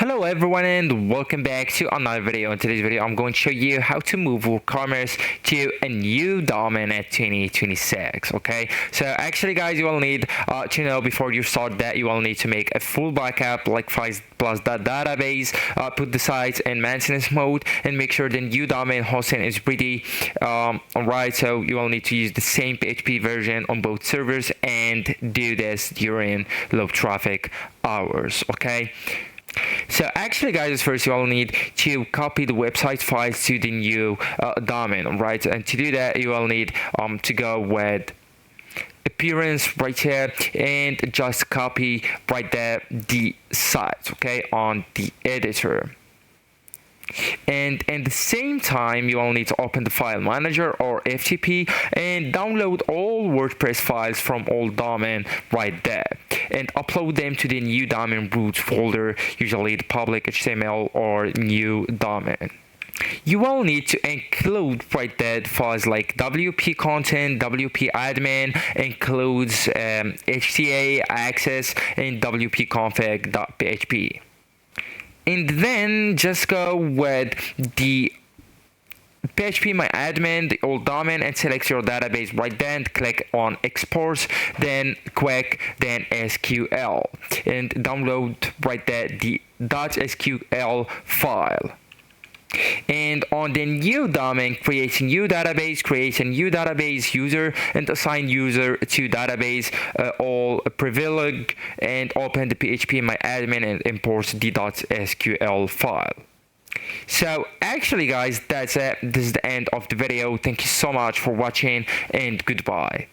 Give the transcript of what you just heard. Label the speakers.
Speaker 1: Hello everyone and welcome back to another video. In today's video I'm going to show you how to move WooCommerce to a new domain at 2026. Okay, so actually guys, you will need to know before you start that you will need to make a full backup like files plus that database, put the sites in maintenance mode and make sure the new domain hosting is ready. Alright, so you will need to use the same PHP version on both servers and do this during low traffic hours. Okay, so actually guys, first you will need to copy the website files to the new domain, right? And to do that you will need to go with appearance right here and just copy right there the site, okay, on the editor. And at the same time you will need to open the file manager or FTP and download all WordPress files from old domain right there and upload them to the new domain root folder, usually the public HTML or new domain. You will need to include right there files like WP content, WP admin, includes HTA access and WP config.php. And then just go with the PHP my admin, the old domain, and select your database right then. Click on export, then quick, then SQL, and download right there the .sql file. And on the new domain, create a new database user and assign user to database all privilege and open the PHP my admin and import the .sql file. So actually guys, that's it. This is the end of the video. Thank you so much for watching and goodbye.